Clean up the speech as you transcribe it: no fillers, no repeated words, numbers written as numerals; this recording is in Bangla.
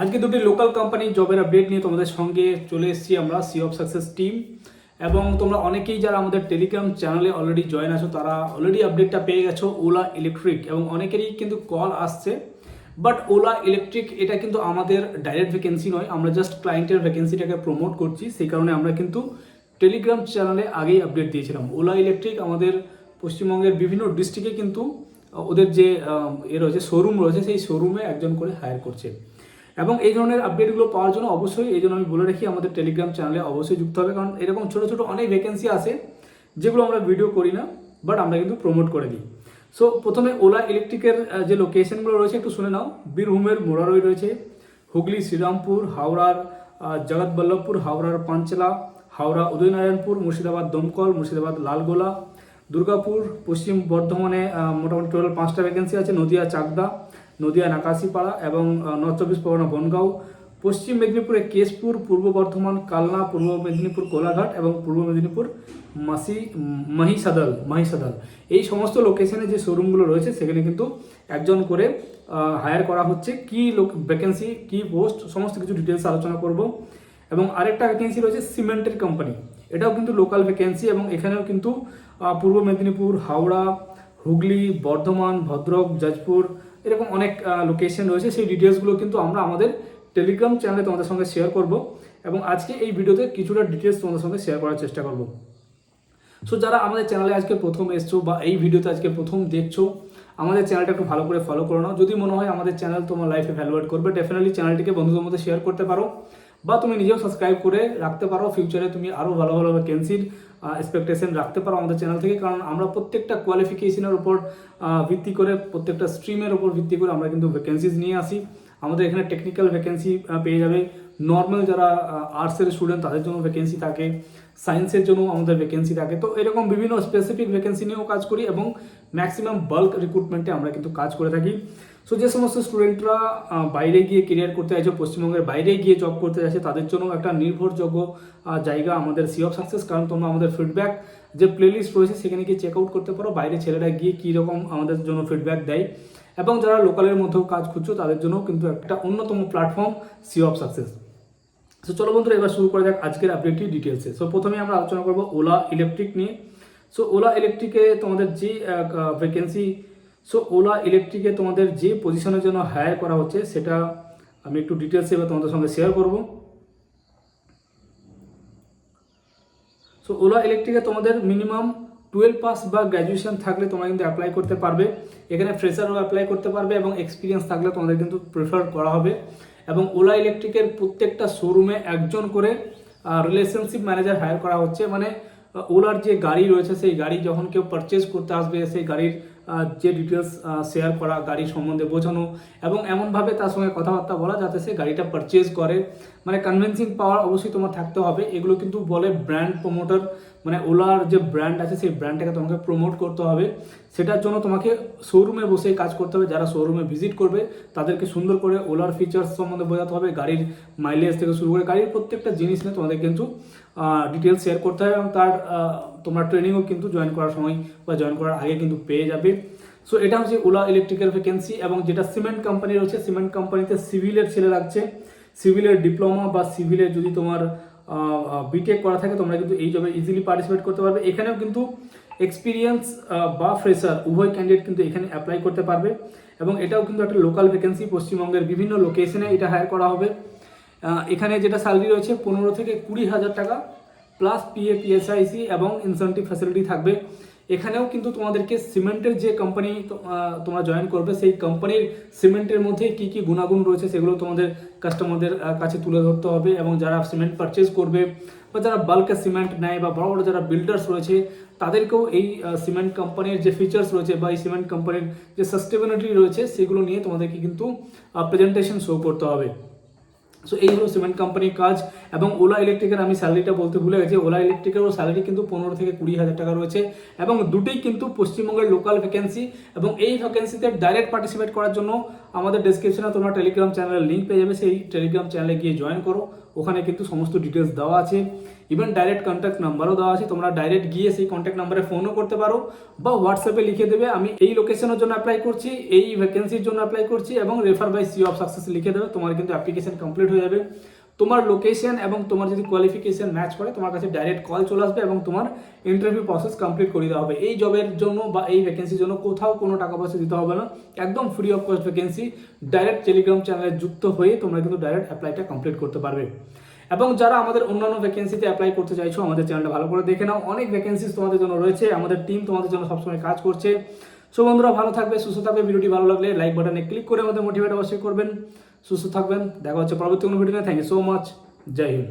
আজকে দুটি লোকাল কোম্পানি জবের আপডেট নিয়ে তোমাদের সঙ্গে চলে এসেছি আমরা সি অফ সাকসেস টিম। এবং তোমরা অনেকেই যারা আমাদের টেলিগ্রাম চ্যানেলে অলরেডি জয়েন আছো তারা অলরেডি আপডেটটা পেয়ে গেছো ওলা ইলেকট্রিক, এবং অনেকেরই কিন্তু কল আসছে। বাট ওলা ইলেকট্রিক এটা কিন্তু আমাদের ডাইরেক্ট ভ্যাকেন্সি নয়, আমরা জাস্ট ক্লায়েন্টের ভ্যাকেন্সিটাকে প্রমোট করছি, সেই কারণে আমরা কিন্তু টেলিগ্রাম চ্যানেলে আগেই আপডেট দিয়েছিলাম। ওলা ইলেকট্রিক আমাদের পশ্চিমবঙ্গের বিভিন্ন ডিস্ট্রিক্টে কিন্তু ওদের যে রয়েছে শোরুম রয়েছে, সেই শোরুমে একজন করে হায়ার করছে। এবং এই ধরনের আপডেটগুলো পাওয়ার জন্য অবশ্যই এই জন্য আমি বলে রাখি আমাদের টেলিগ্রাম চ্যানেলে অবশ্যই যুক্ত হবে, কারণ এরকম ছোটো ছোটো অনেক ভ্যাকেন্সি আছে যেগুলো আমরা ভিডিও করি না, বাট আমরা কিন্তু প্রমোট করে দিই। সো প্রথমে ওলা ইলেকট্রিকের যে লোকেশনগুলো রয়েছে একটু শুনে নাও। বীরভূমের মোরারই রয়েছে, হুগলি শ্রীরামপুর, হাওড়ার জগৎবল্লভপুর, হাওড়ার পাঞ্চলা, হাওড়া উদয়নারায়ণপুর, মুর্শিদাবাদ দমকল, মুর্শিদাবাদ লালগোলা, দুর্গাপুর, পশ্চিম বর্ধমানে মোটামুটি টোটাল 5টা ভ্যাকেন্সি আছে, নদিয়া চাকদা, নদিয়া নাকাশিপাড়া এবং নর্থ চব্বিশ পরগনা বনগাঁও, পশ্চিম মেদিনীপুরে কেশপুর, পূর্ব বর্ধমান কালনা, পূর্ব মেদিনীপুর কোলাঘাট এবং পূর্ব মেদিনীপুর মহিষাদল। এই সমস্ত লোকেশনে যে শোরুমগুলো রয়েছে সেখানে কিন্তু একজন করে হায়ার করা হচ্ছে। কী ভ্যাকেন্সি, কী পোস্ট, সমস্ত কিছু ডিটেলস আলোচনা করব। এবং আরেকটা ভ্যাকেন্সি রয়েছে সিমেন্টের কোম্পানি, এটাও কিন্তু লোকাল ভ্যাকেন্সি, এবং এখানেও কিন্তু পূর্ব মেদিনীপুর, হাওড়া, হুগলি, বর্ধমান, ভদ্রক, যাজপুর এরকম অনেক লোকেশন রয়েছে। সেই ডিটেলসগুলো কিন্তু আমরা আমাদের টেলিগ্রাম চ্যানেলে তোমাদের সঙ্গে শেয়ার করব, এবং আজকে এই ভিডিওতে কিছুটা ডিটেলস তোমাদের সঙ্গে শেয়ার করার চেষ্টা করব। সো যারা আমাদের চ্যানেলে আজকে প্রথম এসছো বা এই ভিডিওতে আজকে প্রথম দেখছো, আমাদের চ্যানেলটা একটু ভালো করে ফলো করে নাও। যদি মনে হয় আমাদের চ্যানেল তোমার লাইফে ভ্যালু অ্যাড করবে, ডেফিনেটলি চ্যানেলটিকে বন্ধুদের মধ্যে শেয়ার করতে পারো, বা তুমি নিজেও সাবস্ক্রাইব করে রাখতে পারো। ফিউচারে তুমি আরও ভালো ভালো ভ্যাকেন্সির এক্সপেকটেশন রাখতে পারো আমাদের চ্যানেল থেকে, কারণ আমরা প্রত্যেকটা কোয়ালিফিকেশনের উপর ভিত্তি করে, প্রত্যেকটা স্ট্রিমের উপর ভিত্তি করে আমরা কিন্তু ভ্যাকেন্সিজ নিয়ে আসি। আমাদের এখানে টেকনিক্যাল ভ্যাকেন্সি পেয়ে যাবে, নর্মাল যারা আর্টসের স্টুডেন্ট তাদের জন্য ভ্যাকেন্সি থাকে, সায়েন্সের জন্য আমাদের ভ্যাকেন্সি থাকে। তো এরকম বিভিন্ন স্পেসিফিক ভ্যাকেন্সি নিয়েও কাজ করি, এবং ম্যাক্সিমাম বাল্ক রিক্রুটমেন্টে আমরা কিন্তু কাজ করে থাকি। সো যে সমস্ত স্টুডেন্টরা বাইরে গিয়ে কেরিয়ার করতে চাইছে, পশ্চিমবঙ্গের বাইরে গিয়ে জব করতে চাইছে, তাদের জন্য একটা নির্ভরযোগ্য জায়গা আমাদের সি অফ সাকসেস। কারণ তোমরা আমাদের ফিডব্যাক যে প্লেলিস্ট রয়েছে সেখানে গিয়ে চেক আউট করতে পারো, বাইরে ছেলেরা গিয়ে কীরকম আমাদের জন্য ফিডব্যাক দেয়। এবং যারা লোকালের মধ্যেও কাজ খুঁজছো তাদের জন্য কিন্তু একটা অন্যতম platform sea of success. So চলো বন্ধুরা, এবার শুরু করা যাক আজকের আপডেটটি ডিটেলসে। সো প্রথমে আমরা আলোচনা করবো ওলা ইলেকট্রিক নিয়ে। সো ওলা ইলেকট্রিকে তোমাদের যে ভ্যাকেন্সি, ওলা ইলেকট্রিকে তোমাদের যে পজিশনের জন্য হায়ার করা হচ্ছে সেটা আমি একটু ডিটেলসে এবার তোমাদের সঙ্গে শেয়ার করব। সো ওলা ইলেকট্রিকে তোমাদের মিনিমাম 12 পাস বা গ্র্যাজুয়েশন থাকলে তোমরা কিন্তু অ্যাপ্লাই করতে পারবে। এখানে ফ্রেশারও অ্যাপ্লাই করতে পারবে, এবং এক্সপিরিয়েন্স থাকলে তোমাদের কিন্তু প্রেফার করা হবে। এবং ওলা ইলেকট্রিকের প্রত্যেকটা শোরুমে একজন করে রিলেশনশিপ ম্যানেজার হায়ার করা হচ্ছে। মানে ওলার যে গাড়ি রয়েছে সেই গাড়ি যখন কেউ পারচেজ করতে আসবে, সেই গাড়ির যে ডিটেলস শেয়ার করা, গাড়ির সম্বন্ধে বোঝানো, এবং এমনভাবে তার সঙ্গে কথাবার্তা বলা যাতে সে গাড়িটা পারচেজ করে। মানে কনভিন্সিং পাওয়ার অবশ্যই তোমার থাকতে হবে। এগুলো কিন্তু বলে ব্র্যান্ড প্রমোটার, মানে ওলার যে ব্র্যান্ড আছে সেই ব্র্যান্ডটাকে তোমাকে প্রমোট করতে হবে। সেটার জন্য তোমাকে শোরুমে বসে কাজ করতে হবে। যারা শোরুমে ভিজিট করবে তাদেরকে সুন্দর করে ওলার ফিচার্স সম্বন্ধে বোঝাতে হবে, গাড়ির মাইলেজ থেকে শুরু করে গাড়ির প্রত্যেকটা জিনিস নিয়ে তোমাদের কিন্তু ডিটেলস শেয়ার করতে হবে। এবং তার তোমরা ট্রেনিংও কিন্তু জয়েন করার সময় বা জয়েন করার আগে কিন্তু পেয়ে যাবে। সো এটা হচ্ছে ওলা ইলেকট্রিক্যাল ভ্যাকেন্সি। এবং যেটা সিমেন্ট কোম্পানি রয়েছে, সিমেন্ট কোম্পানিতে সিভিলের ছেলে লাগছে। সিভিলের ডিপ্লোমা বা সিভিলের যদি তোমার বিটেক করা থাকে তোমরা কিন্তু এই জবে ইজিলি পার্টিসিপেট করতে পারবে। এখানেও কিন্তু এক্সপিরিয়েন্স বা ফ্রেশার উভয় ক্যান্ডিডেট কিন্তু এখানে অ্যাপ্লাই করতে পারবে। এবং এটাও কিন্তু একটা লোকাল ভ্যাকেন্সি, পশ্চিমবঙ্গের বিভিন্ন লোকেশনে এটা হায়ার করা হবে। এখানে যেটা স্যালারি রয়েছে 15 থেকে 20,000 টাকা, প্লাস পিএ, পিএসআইসি এবং ইনসেন্টিভ ফ্যাসিলিটি থাকবে। এখানেও কিন্তু তোমাদেরকে সিমেন্টের যে কোম্পানি তোমরা জয়েন করবে সেই কোম্পানির সিমেন্টের মধ্যে কী কী গুণাগুণ রয়েছে সেগুলো তোমাদের কাস্টমারদের কাছে তুলে ধরতে হবে। এবং যারা সিমেন্ট পারচেজ করবে বা যারা বাল্কে সিমেন্ট নেয় বা বড় বড় যারা বিল্ডার্স রয়েছে তাদেরকেও এই সিমেন্ট কোম্পানির যে ফিচার্স রয়েছে বা এই সিমেন্ট কোম্পানির যে সাস্টেনেবিলিটি রয়েছে সেগুলো নিয়ে তোমাদেরকে কিন্তু প্রেজেন্টেশন শো করতে হবে। সো এই হলো সিমেন্ট কোম্পানির কাজ। এবং ওলা ইলেকট্রিকের আমি স্যালারিটা বলতে ভুলে গেছি, ওলা ইলেকট্রিকেরও স্যালারি কিন্তু 15 থেকে 20,000 টাকা রয়েছে। এবং দুটোই কিন্তু পশ্চিমবঙ্গের লোকাল ভ্যাকেন্সি। এবং এই ভ্যাকেন্সিতে ডাইরেক্ট পার্টিসিপেট করার জন্য আমাদের ডেসক্রিপশনে তোমরা টেলিগ্রাম চ্যানেলের লিঙ্ক পেয়ে যাবে, সেই টেলিগ্রাম চ্যানেলে গিয়ে জয়েন করো। ওখানে কিন্তু সমস্ত ডিটেলস দেওয়া আছে, ইভেন ডাইরেক্ট কন্ট্যাক্ট নাম্বারও দেওয়া আছে। তোমরা ডাইরেক্ট গিয়ে সেই কন্ট্যাক্ট নাম্বারে ফোনও করতে পারো বা হোয়াটসঅ্যাপে লিখে দেবে আমি এই লোকেশনের জন্য অ্যাপ্লাই করছি, এই ভ্যাকেন্সির জন্য অ্যাপ্লাই করছি, এবং refer by sea of success লিখে দেবে। তোমার কিন্তু অ্যাপ্লিকেশন কমপ্লিট হয়ে যাবে। তোমার লোকেশন এবং তোমার যদি কোয়ালিফিকেশন ম্যাচ করে তোমার কাছে ডাইরেক্ট কল চলে আসবে এবং তোমার ইন্টারভিউ প্রসেস কমপ্লিট করে দেওয়া হবে। এই জবের জন্য বা এই ভ্যাকেন্সির জন্য কোথাও কোনো টাকা পয়সা দিতে হবে না, একদম free of cost vacancy. Direct Telegram চ্যানেলে যুক্ত হয়ে তোমরা কিন্তু ডাইরেক্ট অ্যাপ্লাইটা কমপ্লিট করতে পারবে। এবং যারা আমাদের অন্যান্য ভ্যাকেন্সিতে অ্যাপ্লাই করতে চাইছো আমাদের চ্যানেলটা ভালো করে দেখে নাও, অনেক ভ্যাকেন্সিস তোমাদের জন্য রয়েছে, আমাদের টিম তোমাদের জন্য সবসময় কাজ করছে। সো বন্ধুরা ভালো থাকবে, সুস্থ থাকবে। ভিডিওটি ভালো লাগলে লাইক বাটনে ক্লিক করে আমাদের মোটিভেট অবশ্যই করবেন। সুস্থ থাকবেন, দেখা হচ্ছে পরবর্তী কোনো ভিডিওতে। থ্যাংক ইউ সো মাচ, জয় হিন্দ।